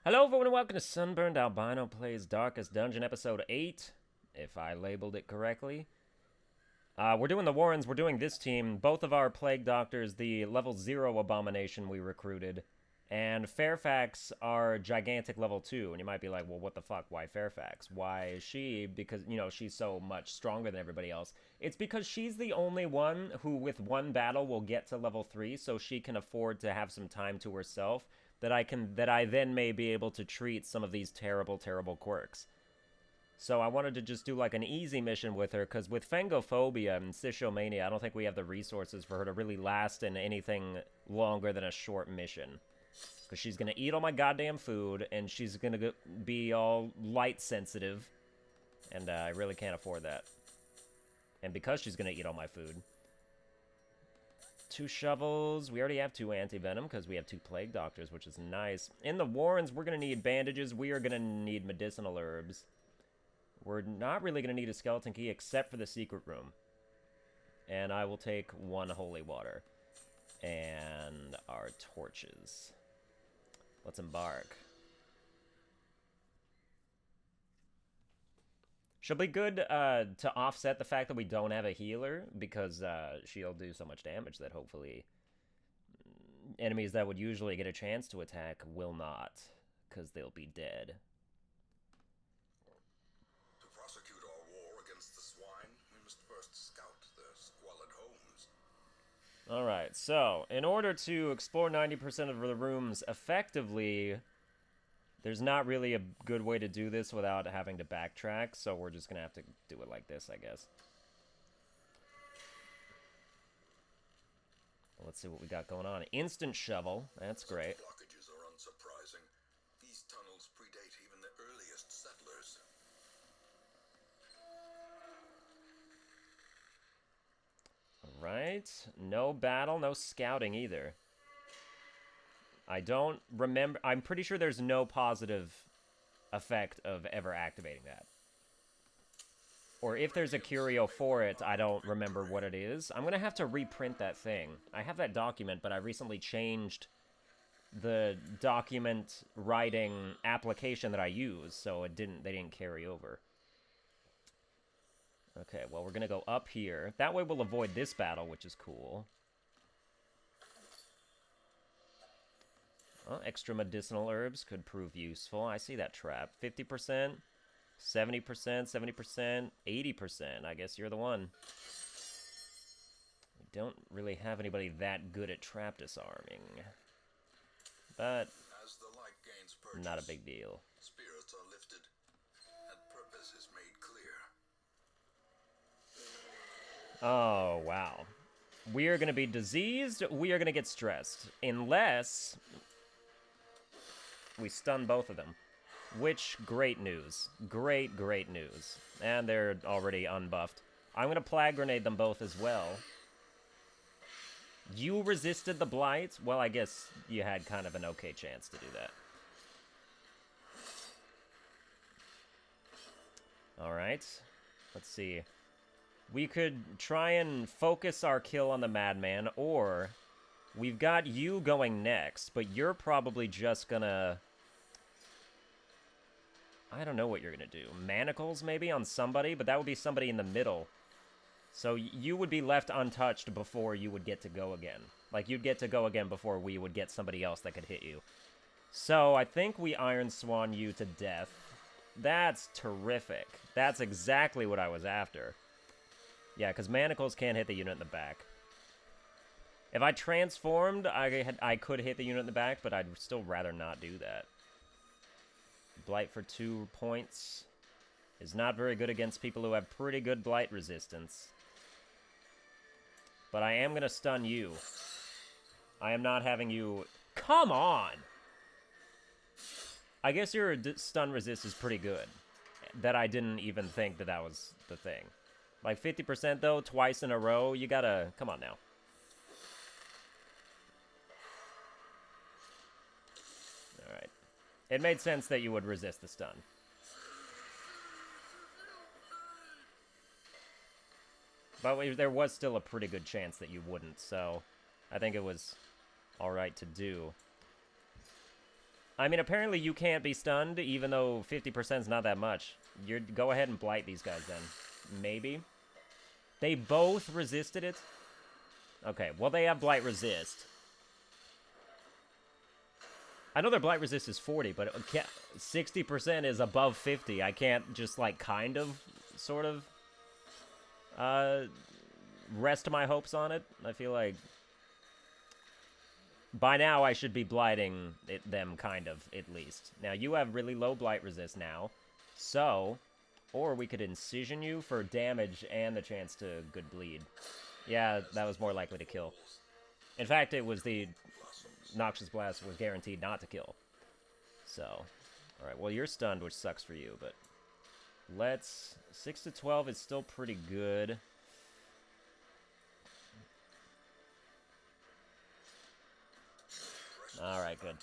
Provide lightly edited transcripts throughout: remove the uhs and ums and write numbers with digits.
Hello, everyone, and welcome to Sunburned Albino Plays Darkest Dungeon, Episode 8, if I labeled it correctly. We're doing the Warrens, we're doing this team, both of our Plague Doctors, the level 0 Abomination we recruited, and Fairfax, our gigantic level 2. And you might be like, well, what the fuck, why Fairfax? Why is she? Because, she's so much stronger than everybody else. It's because she's the only one who, with one battle, will get to level 3, so she can afford to have some time to herself, that I then may be able to treat some of these terrible, terrible quirks. So I wanted to just do like an easy mission with her, because with Fangophobia and Sishomania, I don't think we have the resources for her to really last in anything longer than a short mission. Because she's going to eat all my goddamn food, and she's going to be all light sensitive, and I really can't afford that. And because she's going to eat all my food. 2 shovels. We already have 2 anti-venom because we have 2 plague doctors, which is nice. In the Warrens, we're going to need bandages. We are going to need medicinal herbs. We're not really going to need a skeleton key except for the secret room. And I will take 1 holy water. And our torches. Let's embark. She'll be good to offset the fact that we don't have a healer, because she'll do so much damage that hopefully enemies that would usually get a chance to attack will not, because they'll be dead. To prosecute our war against the swine, we must first scout their squalid homes. Alright, so, in order to explore 90% of the rooms effectively, there's not really a good way to do this without having to backtrack, so we're just gonna have to do it like this, I guess. Let's see what we got going on. Instant shovel. That's great. Blockages are unsurprising. These tunnels predate even the earliest settlers. Right. No battle, no scouting either. I don't remember. I'm pretty sure there's no positive effect of ever activating that. Or if there's a curio for it, I don't remember what it is. I'm going to have to reprint that thing. I have that document, but I recently changed the document writing application that I use, so they didn't carry over. Okay, well, we're going to go up here. That way we'll avoid this battle, which is cool. Well, extra medicinal herbs could prove useful. I see that trap. 50%, 70%, 70%, 80%. I guess you're the one. We don't really have anybody that good at trap disarming. But As the light gains purchase, not a big deal. spirits are lifted, and purpose is made clear. Oh, wow. We are going to be diseased. We are going to get stressed. Unless we stun both of them. Which, great news. Great, great news. And they're already unbuffed. I'm going to Plague Grenade them both as well. You resisted the Blight? Well, I guess you had kind of an okay chance to do that. Alright. Let's see. We could try and focus our kill on the Madman, or we've got you going next, but you're probably just gonna... I don't know what you're gonna do. Manacles, maybe, on somebody? But that would be somebody in the middle. So you would be left untouched before you would get to go again. Like, you'd get to go again before we would get somebody else that could hit you. So I think we Iron Swan you to death. That's terrific. That's exactly what I was after. Yeah, because Manacles can't hit the unit in the back. If I transformed, I could hit the unit in the back, but I'd still rather not do that. Blight for 2 points is not very good against people who have pretty good Blight resistance. But I am going to stun you. I am not having you... Come on! I guess your stun resist is pretty good. That I didn't even think that was the thing. Like 50% though, twice in a row, you gotta... Come on now. Alright. It made sense that you would resist the stun. But there was still a pretty good chance that you wouldn't, so I think it was alright to do. I mean, apparently you can't be stunned, even though 50% is not that much. Go ahead and blight these guys then. Maybe. They both resisted it? Okay, well they have blight resist. I know their blight resist is 40, but 60% is above 50. I can't just, like, kind of, sort of, rest my hopes on it. I feel like by now I should be blighting them, kind of, at least. Now, you have really low blight resist now, so, or we could incision you for damage and the chance to good bleed. Yeah, that was more likely to kill. In fact, it was the Noxious Blast was guaranteed not to kill. So, alright, well, you're stunned, which sucks for you, but let's... 6 to 12 is still pretty good. Alright, good.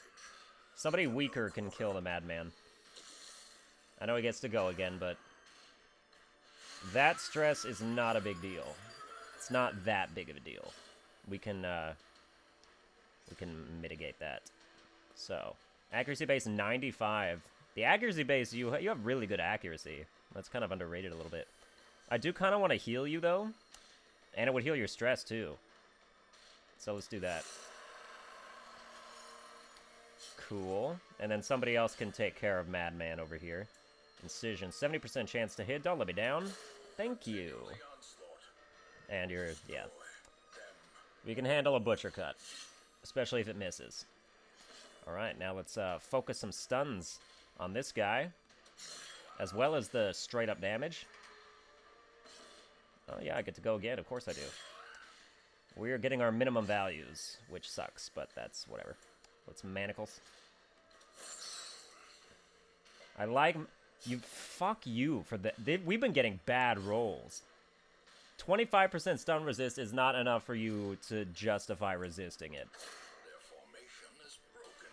Somebody weaker can kill the Madman. I know he gets to go again, but that stress is not a big deal. It's not that big of a deal. We can mitigate that. So, accuracy base 95. The accuracy base, you have really good accuracy. That's kind of underrated a little bit. I do kind of want to heal you, though. And it would heal your stress, too. So let's do that. Cool. And then somebody else can take care of Madman over here. Incision. 70% chance to hit. Don't let me down. Thank you. And you're... yeah. We can handle a Butcher Cut. Especially if it misses. Alright, now let's focus some stuns on this guy. As well as the straight-up damage. Oh yeah, I get to go again. Of course I do. We're getting our minimum values, which sucks, but that's whatever. Let's manacles. I like... you. Fuck you for that. We've been getting bad rolls. 25% stun resist is not enough for you to justify resisting it. Their formation is broken.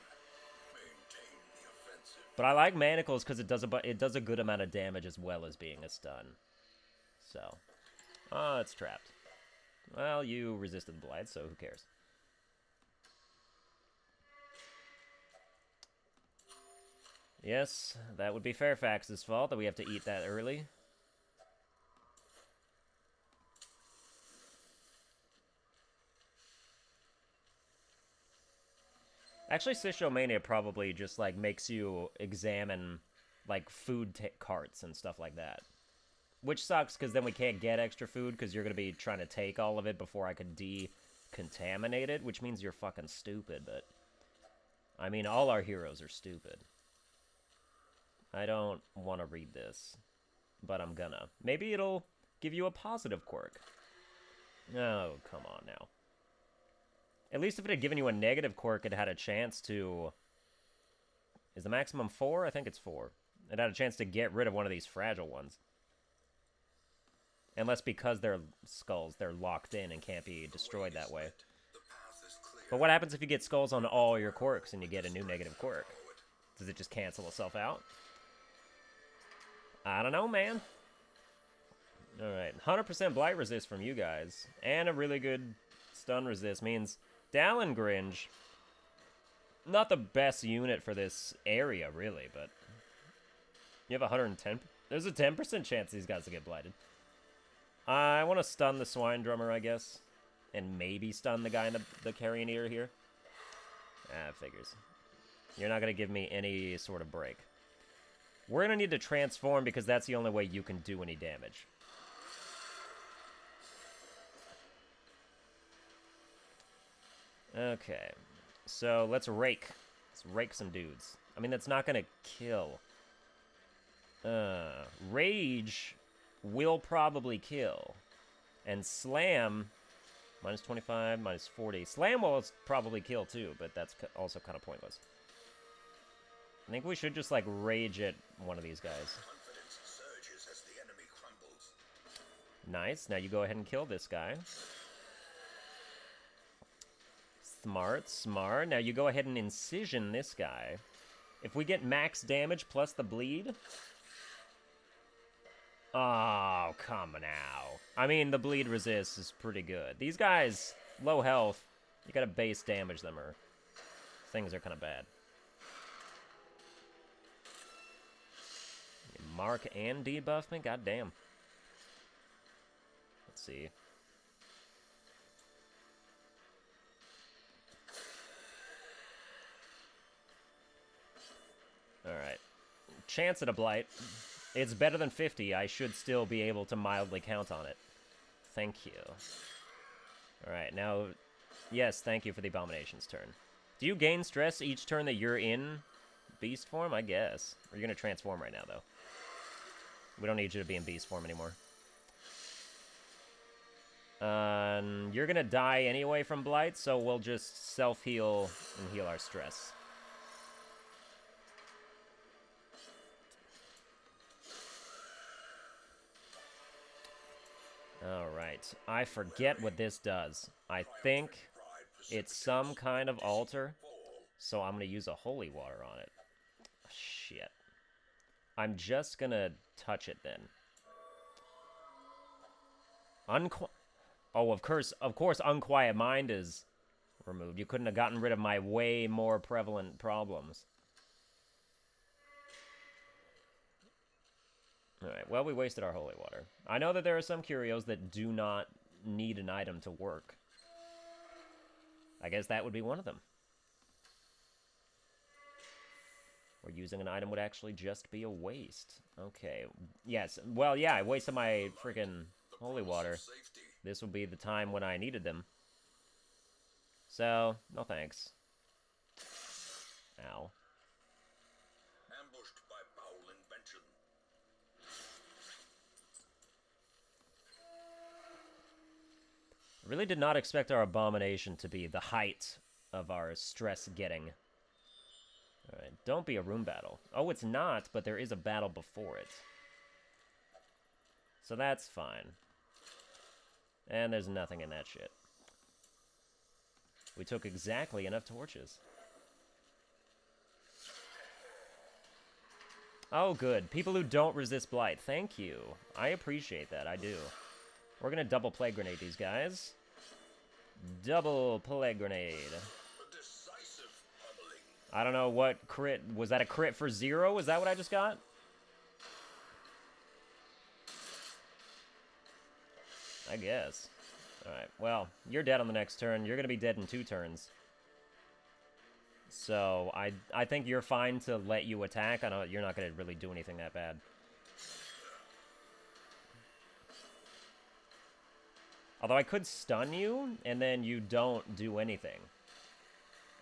Maintain the offensive. But I like manacles because it does a good amount of damage as well as being a stun. So, oh, it's trapped. Well, you resisted the blight, so who cares? Yes, that would be Fairfax's fault that we have to eat that early. Actually, Sishomania probably just, like, makes you examine, like, food carts and stuff like that. Which sucks, because then we can't get extra food, because you're going to be trying to take all of it before I can decontaminate it, which means you're fucking stupid, but... I mean, all our heroes are stupid. I don't want to read this, but I'm gonna. Maybe it'll give you a positive quirk. Oh, come on now. At least if it had given you a negative quirk, it had a chance to... Is the maximum 4? I think it's 4. It had a chance to get rid of one of these fragile ones. Unless because they're skulls, they're locked in and can't be destroyed that way. But what happens if you get skulls on all your quirks and you get a new negative quirk? Does it just cancel itself out? I don't know, man. Alright, 100% blight resist from you guys. And a really good stun resist means Dalengringe, not the best unit for this area, really, but you have 110. There's a 10% chance these guys will get blighted. I want to stun the Swine Drummer, I guess. And maybe stun the guy in the Carrion-Eater here. Ah, figures. You're not going to give me any sort of break. We're going to need to transform because that's the only way you can do any damage. Okay. So, let's rake. Let's rake some dudes. I mean, that's not going to kill. Rage will probably kill. And Slam, minus 25, minus 40. Slam will probably kill too, but that's also kind of pointless. I think we should just, like, rage at one of these guys. Confidence surges as the enemy crumbles. Nice. Now you go ahead and kill this guy. Smart, smart. Now you go ahead and incision this guy. If we get max damage plus the bleed... Oh, come now. I mean, the bleed resist is pretty good. These guys, low health, you gotta base damage them or things are kind of bad. Mark and debuff me? God damn. Let's see. Alright. Chance at a blight. It's better than 50. I should still be able to mildly count on it. Thank you. Alright, now... Yes, thank you for the Abomination's turn. Do you gain stress each turn that you're in beast form? I guess. Or you're going to transform right now, though. We don't need you to be in beast form anymore. You're going to die anyway from blight, so we'll just self-heal and heal our stress. Alright, I forget what this does. I think it's some kind of altar, so I'm going to use a holy water on it. Shit. I'm just going to touch it then. Oh, of course, Unquiet Mind is removed. You couldn't have gotten rid of my way more prevalent problems. Alright, well, we wasted our holy water. I know that there are some curios that do not need an item to work. I guess that would be one of them. Or using an item would actually just be a waste. Okay, yes, well, yeah, I wasted my freaking holy water. This would be the time when I needed them. So, no thanks. Ow. Ambushed by foul invention. Really did not expect our Abomination to be the height of our stress getting. Alright, don't be a room battle. Oh, it's not, but there is a battle before it. So that's fine. And there's nothing in that shit. We took exactly enough torches. Oh, good. People who don't resist blight. Thank you. I appreciate that. I do. We're gonna double plague grenade these guys. Double plague grenade. A decisive pummeling. I don't know what crit. Was that a crit for 0? Is that what I just got? I guess. Alright, well, you're dead on the next turn. You're gonna be dead in 2 turns. So, I think you're fine to let you attack. I know you're not gonna really do anything that bad. Although I could stun you, and then you don't do anything.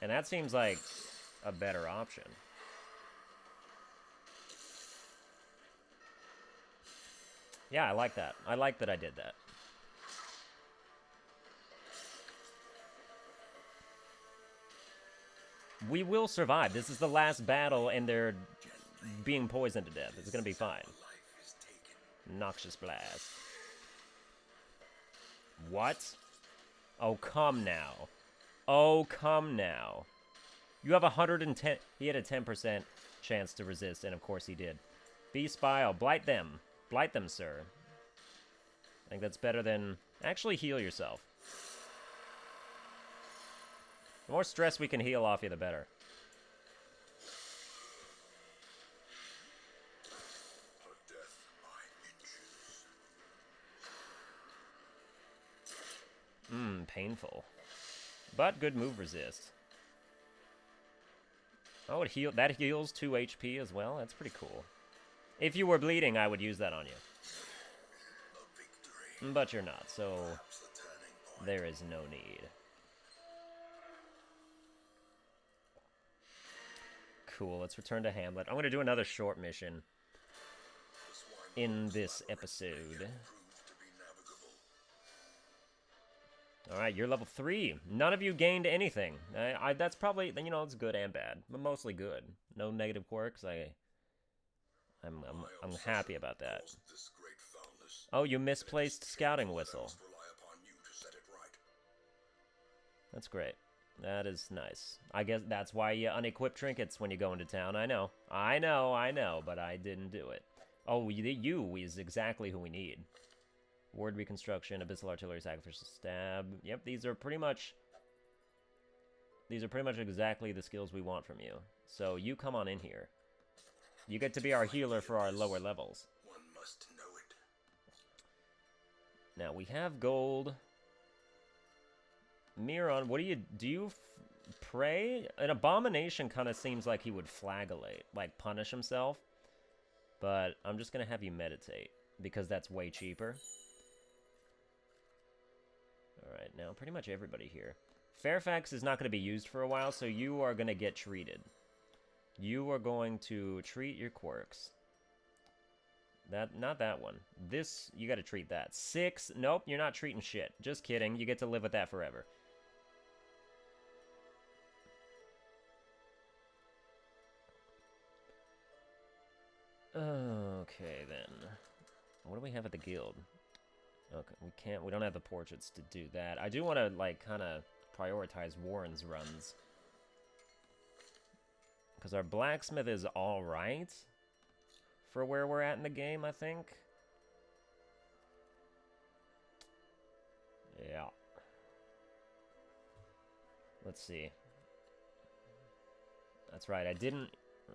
And that seems like a better option. Yeah, I like that. I like that I did that. We will survive. This is the last battle, and they're being poisoned to death. It's gonna be fine. Noxious Blast. What? Oh, come now. Oh, come now. You have 110... He had a 10% chance to resist, and of course he did. Beast Bile. Blight them. Blight them, sir. I think that's better than... Actually, heal yourself. The more stress we can heal off you, the better. Painful. But good move resist. Oh, that heals 2 HP as well? That's pretty cool. If you were bleeding, I would use that on you. But you're not, so there is no need. Cool, let's return to Hamlet. I'm going to do another short mission in this episode. Alright, you're level 3. None of you gained anything. That's probably, you know, it's good and bad, but mostly good. No negative quirks. I'm happy about that. Oh, you misplaced Scouting Whistle. That's great. That is nice. I guess that's why you unequip trinkets when you go into town. I know, but I didn't do it. Oh, you is exactly who we need. Ward Reconstruction, Abyssal Artillery, Sacrificial Stab. Yep, these are pretty much exactly the skills we want from you. So you come on in here. You get to be our healer for our lower levels. One must know it. Now, we have gold. Miron, what do you pray? An abomination kind of seems like he would flagellate, like punish himself. But I'm just going to have you meditate, because that's way cheaper. Alright, now pretty much everybody here. Fairfax is not going to be used for a while, so you are going to get treated. You are going to treat your quirks. Not that one. This, you got to treat that. 6, nope, you're not treating shit. Just kidding, you get to live with that forever. Okay, then. What do we have at the guild? Okay, we don't have the portraits to do that. I do want to, like, kind of prioritize Warren's runs. Because our blacksmith is alright for where we're at in the game, I think. Yeah. Let's see. That's right,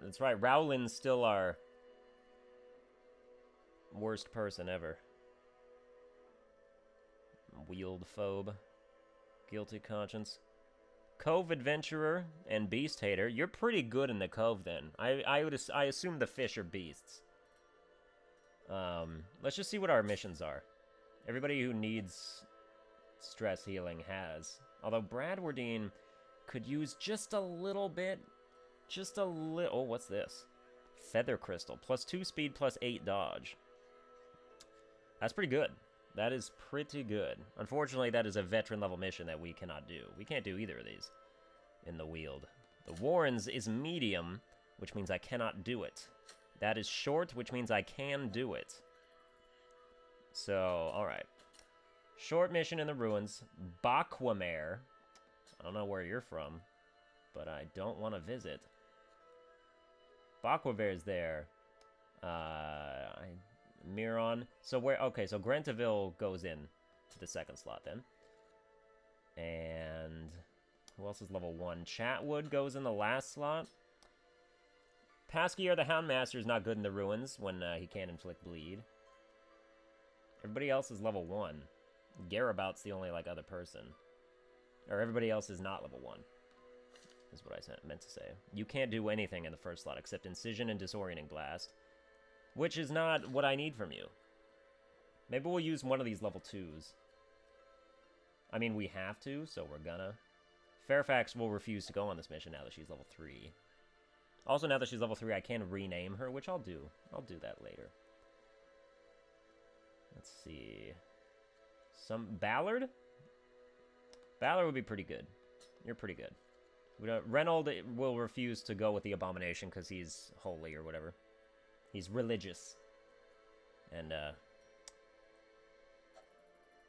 that's right, Rowland's still our worst person ever. Wield phobe. Guilty conscience. Cove adventurer and beast hater. You're pretty good in the cove then. I assume the fish are beasts. Let's just see what our missions are. Everybody who needs stress healing has. Although Bradwardine could use just a little bit. Just a little. Oh, what's this? Feather crystal. +2 speed, +8 dodge. That's pretty good. That is pretty good. Unfortunately, that is a veteran level mission that we cannot do. We can't do either of these in the Weald. The Warrens is medium, which means I cannot do it. That is short, which means I can do it. So, alright. Short mission in the ruins. Baquamare. I don't know where you're from, but I don't want to visit. Baquamare's there. Miron. So where? Okay, so Granteville goes in to the second slot then. And who else is level 1? Chatwood goes in the last slot. Pasquier the Houndmaster is not good in the ruins when he can't inflict bleed. Everybody else is level 1. Garabout's the only like other person. Or everybody else is not level 1. Is what I meant to say. You can't do anything in the first slot except Incision and Disorienting Blast. Which is not what I need from you. Maybe we'll use one of these level 2s. I mean, we have to, so we're gonna. Fairfax will refuse to go on this mission now that she's level 3. Also, now that she's level 3, I can rename her, which I'll do. I'll do that later. Let's see. Ballard? Ballard would be pretty good. You're pretty good. Reynold will refuse to go with the Abomination because he's holy or whatever. He's religious. And,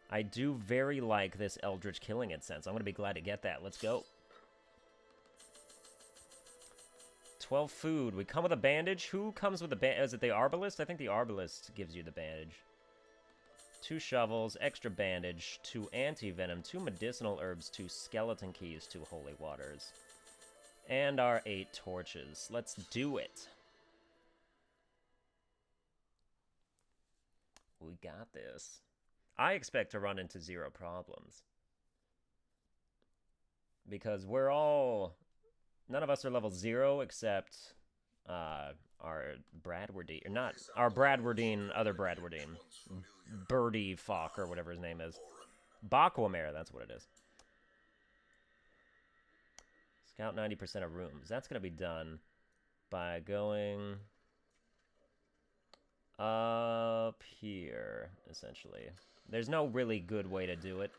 I do very like this Eldritch Killing Incense. I'm going to be glad to get that. Let's go. 12 food. We come with a bandage. Who comes with a bandage? Is it the Arbalist? I think the Arbalist gives you the bandage. 2 shovels, extra bandage, 2 anti-venom, 2 medicinal herbs, 2 skeleton keys, 2 holy waters. And our 8 torches. Let's do it. We got this. I expect to run into 0 problems. Because we're all... None of us are level 0 except our Bradwardine. Or not our Bradwardine, other Bradwardine. Birdie Falk or whatever his name is. Baquamare, that's what it is. Scout 90% of rooms. That's going to be done by going... up here, essentially. There's no really good way to do it.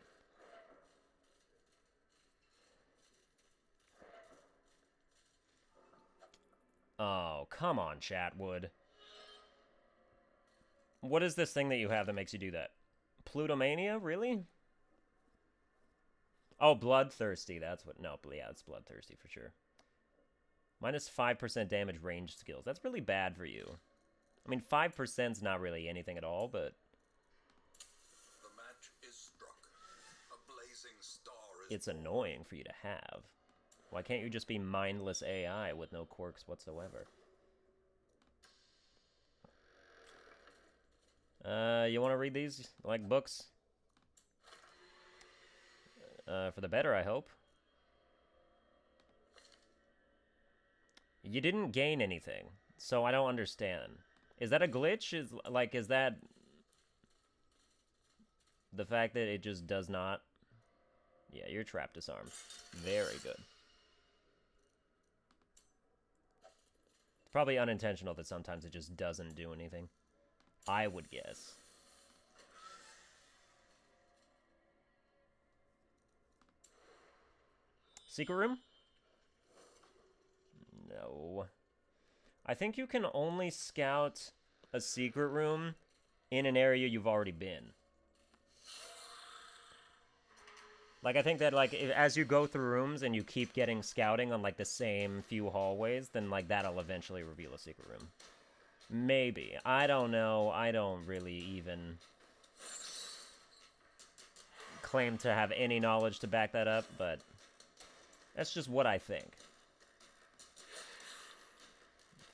Oh, come on, Chatwood. What is this thing that you have that makes you do that? Plutomania? Really? Oh, Bloodthirsty. That's what... No, yeah, it's Bloodthirsty for sure. Minus 5% damage ranged skills. That's really bad for you. I mean, 5%'s not really anything at all, but... The match is struck. A blazing star is It's annoying for you to have. Why can't you just be mindless AI with no quirks whatsoever? You want to read these? Like books? For the better, I hope. You didn't gain anything, so I don't understand. Is that a glitch? Is that the fact that it just does not? Yeah, you're trap disarmed. Very good. Probably unintentional that sometimes it just doesn't do anything. I would guess. Secret room? No. I think you can only scout a secret room in an area you've already been. Like, I think that, like, as you go through rooms and you keep getting scouting on, like, the same few hallways, then, like, that'll eventually reveal a secret room. Maybe. I don't know. I don't really even claim to have any knowledge to back that up, but that's just what I think.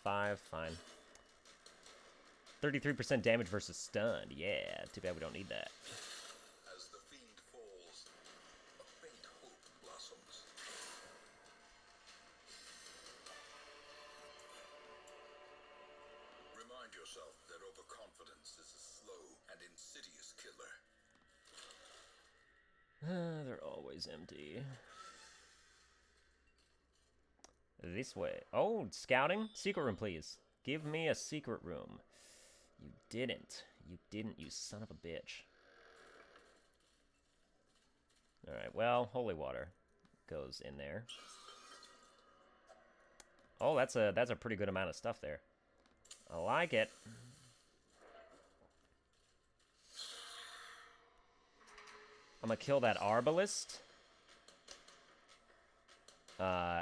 5, fine. 33% damage versus stunned. Yeah, too bad we don't need that. As the fiend falls, a faint hope blossoms. Remind yourself that overconfidence is a slow and insidious killer. They're always empty. This way. Oh, scouting? Secret room, please. Give me a secret room. You didn't. You didn't, you son of a bitch. Alright, well, holy water goes in there. Oh, that's a pretty good amount of stuff there. I like it. I'm gonna kill that Arbalist.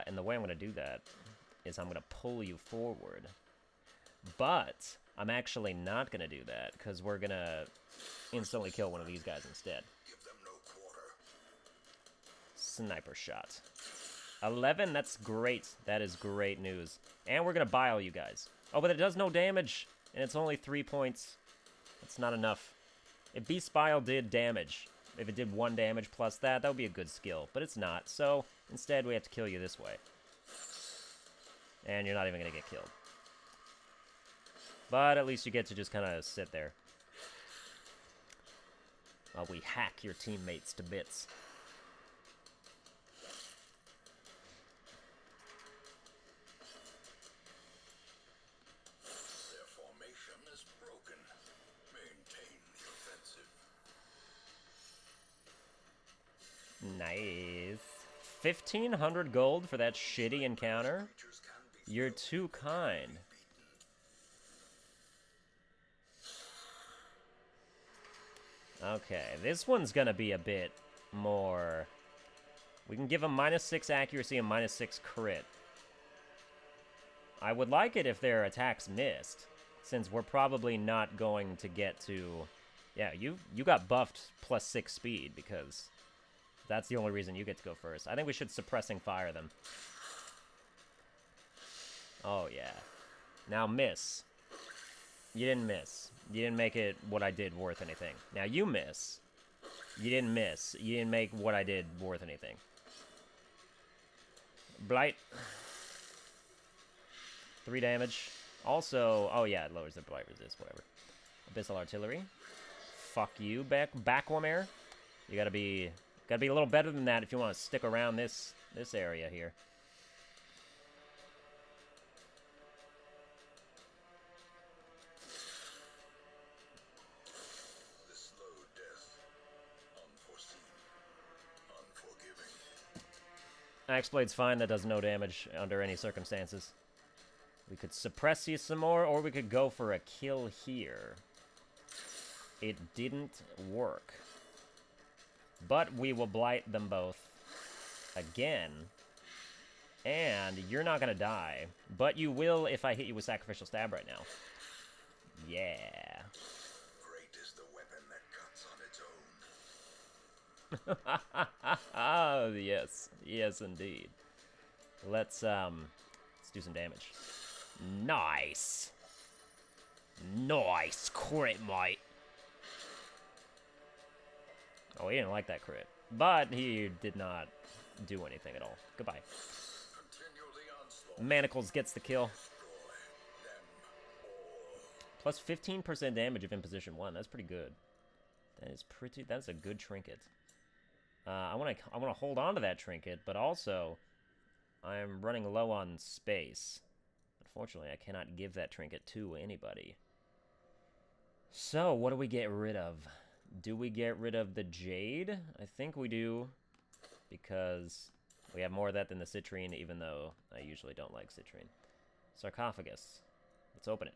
And the way I'm gonna do that is I'm gonna pull you forward. But I'm actually not gonna do that, because we're gonna instantly kill one of these guys instead. Give them no quarter. Sniper shot. 11, that's great. That is great news. And we're gonna bile you guys. Oh, but it does no damage, and it's only 3 points. That's not enough. If Beast Bile did damage, if it did 1 damage plus that would be a good skill. But it's not, so instead we have to kill you this way. And you're not even gonna get killed. But at least you get to just kind of sit there while we hack your teammates to bits. Their formation is broken. Maintain the offensive. Nice. 1,500 gold for that shitty encounter? Creatures can be You're too kind. Okay, this one's gonna be a bit more... We can give them -6 accuracy and -6 crit. I would like it if their attacks missed, since we're probably not going to get to... Yeah, you got buffed +6 speed, because that's the only reason you get to go first. I think we should suppressing fire them. Oh, yeah. Now miss. You didn't miss. You didn't make it what I did worth anything. Now you miss. You didn't miss. You didn't make what I did worth anything. Blight. 3 damage. Also, oh yeah, it lowers the blight resist, whatever. Abyssal artillery. Fuck you, Backwamer. You gotta be a little better than that if you want to stick around this area here. the slow death. Unforeseen. Unforgiving. Axeblade's fine, that does no damage under any circumstances. We could suppress you some more, or we could go for a kill here. It didn't work. But we will blight them both again. And you're not gonna die. But you will if I hit you with Sacrificial Stab right now. Yeah. Great is the weapon that cuts on its own. Yes. Yes, indeed. Let's do some damage. Nice. Nice crit, mate. Oh, he didn't like that crit. But he did not do anything at all. Goodbye. Continue the onslaught. Manacles gets the kill. Destroy them all. Plus 15% damage if in position 1. That's pretty good. That's a good trinket. I want to hold on to that trinket, but also I'm running low on space. Unfortunately, I cannot give that trinket to anybody. So, what do we get rid of? Do we get rid of the Jade? I think we do, because we have more of that than the Citrine, even though I usually don't like Citrine. Sarcophagus. Let's open it.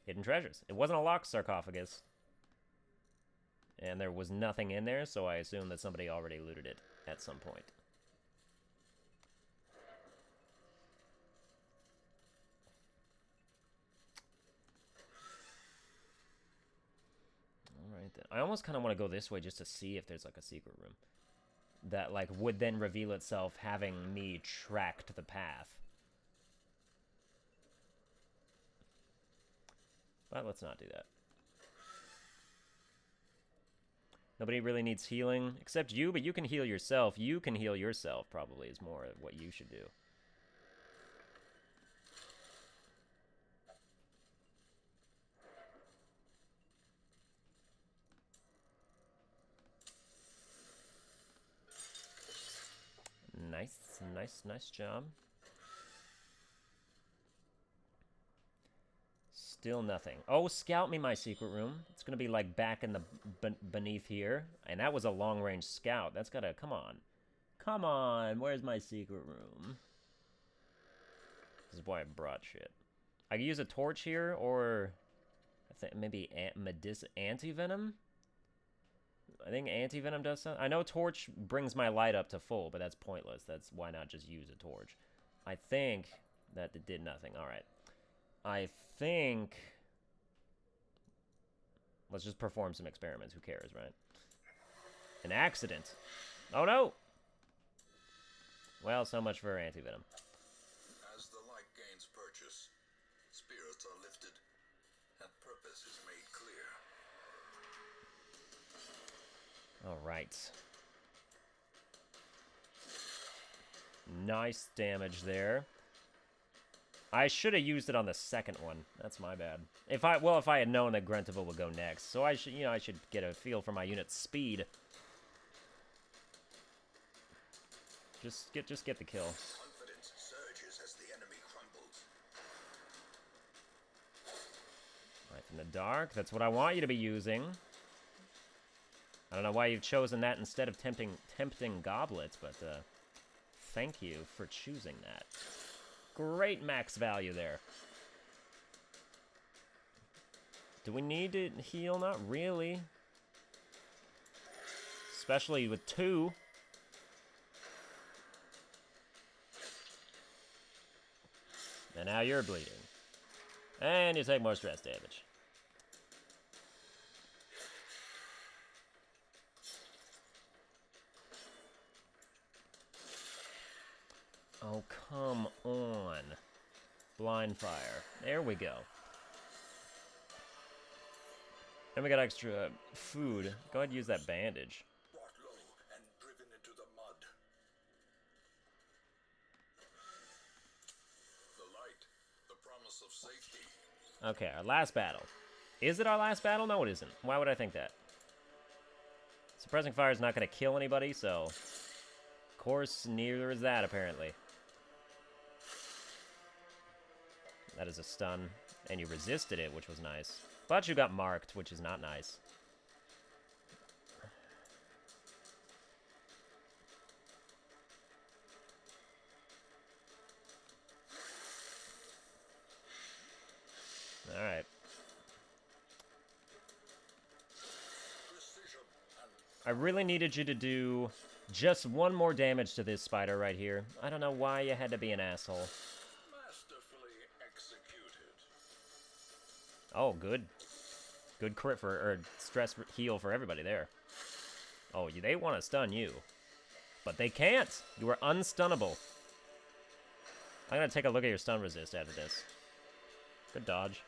Hidden treasures. It wasn't a locked sarcophagus. And there was nothing in there, so I assume that somebody already looted it at some point. Alright then. I almost kind of want to go this way just to see if there's like a secret room. That like would then reveal itself having me tracked the path. But let's not do that. Nobody really needs healing, except you, but you can heal yourself. You can heal yourself, probably, is more what you should do. Nice job. Still nothing. Oh, scout me my secret room. It's gonna be like back in the beneath here, and that was a long-range scout. That's gotta come on. Where's my secret room? This is why I brought shit. I can use a torch here, or I think maybe anti-venom. I think anti-venom does something. I know torch brings my light up to full, but that's pointless. That's why not just use a torch. I think that it did nothing. All right. I think... Let's just perform some experiments. Who cares, right? An accident. Oh, no! Well, so much for anti-venom. As the light gains purchase, spirits are lifted, and purpose is made clear. All right. Nice damage there. I should have used it on the second one. That's my bad. If I had known that Gruntiville would go next, so I should get a feel for my unit's speed. Just get the kill. Confidence surges as the enemy crumbles. Life in the dark. That's what I want you to be using. I don't know why you've chosen that instead of tempting goblets, but thank you for choosing that. Great max value there. Do we need to heal? Not really. Especially with 2. And now you're bleeding. And you take more stress damage. Oh, come on. Blind fire. There we go. And we got extra food. Go ahead and use that bandage. Brought low and driven into the mud. The light, the promise of safety. Okay, our last battle. Is it our last battle? No, it isn't. Why would I think that? Suppressing fire is not going to kill anybody, so... Of course, neither is that, apparently. That is a stun. And you resisted it, which was nice. But you got marked, which is not nice. Alright. I really needed you to do just one more damage to this spider right here. I don't know why you had to be an asshole. Masterfully executed. Oh, good. Good crit for, or stress heal for everybody there. Oh, they want to stun you. But they can't. You are unstunnable. I'm going to take a look at your stun resist after this. Good dodge.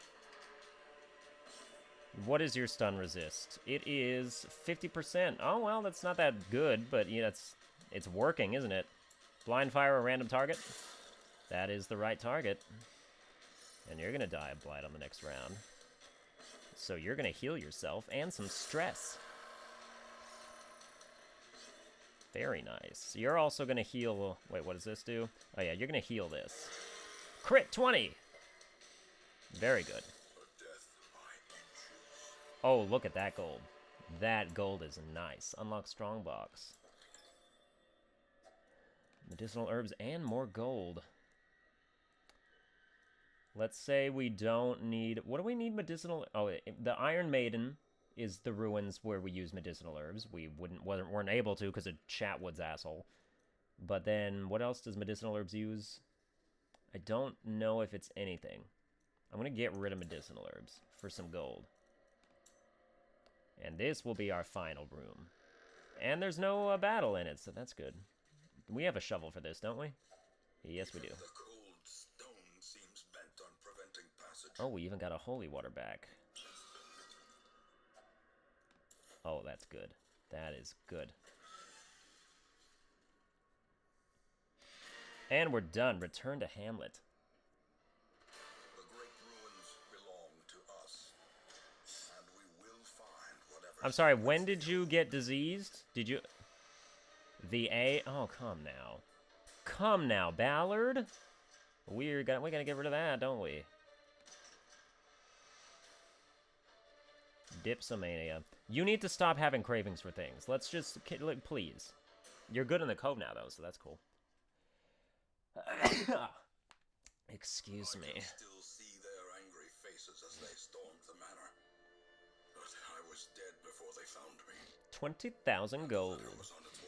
What is your stun resist? It is 50%. Oh, well, that's not that good, but you know, it's working, isn't it? Blind fire a random target. That is the right target. And you're going to die of blight on the next round. So you're going to heal yourself and some stress. Very nice. You're also going to heal... Wait, what does this do? Oh, yeah, you're going to heal this. Crit 20! Very good. Oh, look at that gold. That gold is nice. Unlock Strongbox. Medicinal herbs and more gold. Let's say we don't need... What do we need medicinal... Oh, the Iron Maiden is the ruins where we use medicinal herbs. We weren't able to because of Chatwood's asshole. But then, what else does medicinal herbs use? I don't know if it's anything. I'm going to get rid of medicinal herbs for some gold. And this will be our final room. And there's no battle in it, so that's good. We have a shovel for this, don't we? Yes, we do. The cold stone seems bent on preventing passage. Oh, we even got a holy water back. Oh, that's good. That is good. And we're done. Return to Hamlet. The great ruins belong to us, and we will find whatever. I'm sorry, when did you get diseased? Did you... The A... Oh, come now. Come now, Ballard. We gotta get rid of that, don't we? Dipsomania. You need to stop having cravings for things. Let's just... Please. You're good in the cove now, though, so that's cool. Excuse me. I can still see their angry faces as they stormed the manor. But I was dead before they found me. 20,000 gold. The letter was on its way.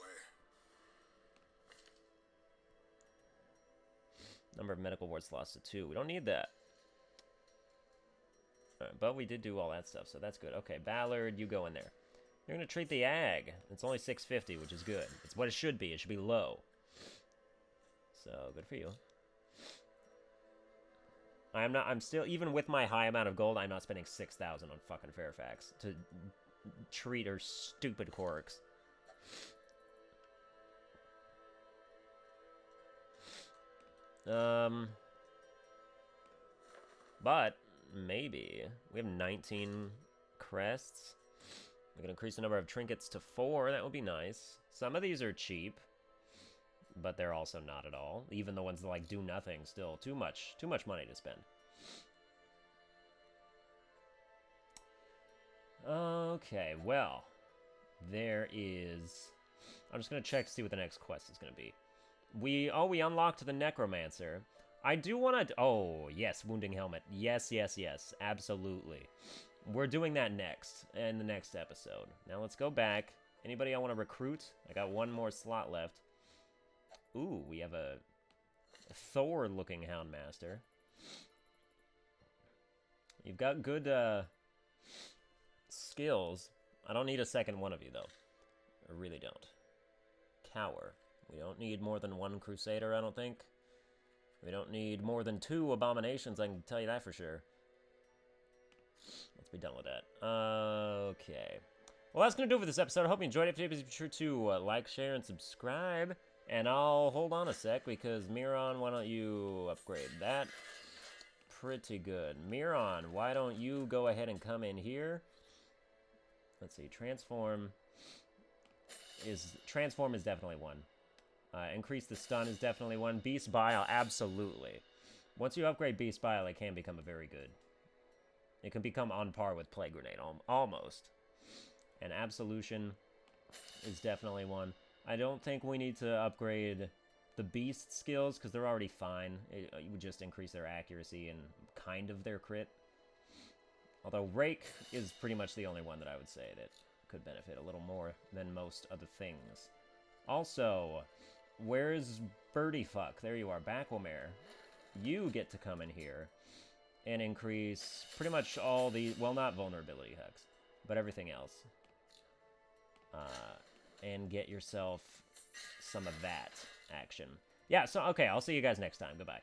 Number of medical wards lost to 2. We don't need that. But we did do all that stuff, so that's good. Okay, Ballard, you go in there. You're going to treat the ag. It's only 650, which is good. It's what it should be. It should be low. So, good for you. I'm still, even with my high amount of gold, I'm not spending 6,000 on fucking Fairfax to treat her stupid quirks. But, maybe. We have 19 crests. We can increase the number of trinkets to 4. That would be nice. Some of these are cheap, but they're also not at all. Even the ones that, like, do nothing still. Too much money to spend. Okay, well. There is... I'm just going to check to see what the next quest is going to be. We unlocked the Necromancer. I do want to... Oh, yes, Wounding Helmet. Yes, yes, yes. Absolutely. We're doing that next, in the next episode. Now let's go back. Anybody I want to recruit? I got one more slot left. Ooh, we have a Thor-looking Houndmaster. You've got good skills. I don't need a second one of you, though. I really don't. Cower. We don't need more than one Crusader, I don't think. We don't need more than 2 Abominations, I can tell you that for sure. Let's be done with that. Okay. Well, that's going to do it for this episode. I hope you enjoyed it. Please be sure to like, share, and subscribe. And I'll hold on a sec, because Miron, why don't you upgrade that? Pretty good. Miron, why don't you go ahead and come in here? Let's see. Transform is definitely one. Increase the stun is definitely one. Beast Bile, absolutely. Once you upgrade Beast Bile, it can become a very good. It can become on par with Plague Grenade, almost. And Absolution is definitely one. I don't think we need to upgrade the Beast skills, because they're already fine. It would just increase their accuracy and kind of their crit. Although Rake is pretty much the only one that I would say that could benefit a little more than most other things. Also, where's Birdie Fuck? There you are, Backlemare. You get to come in here and increase pretty much all the, well, not vulnerability hacks, but everything else. And get yourself some of that action. Yeah, so, okay, I'll see you guys next time. Goodbye.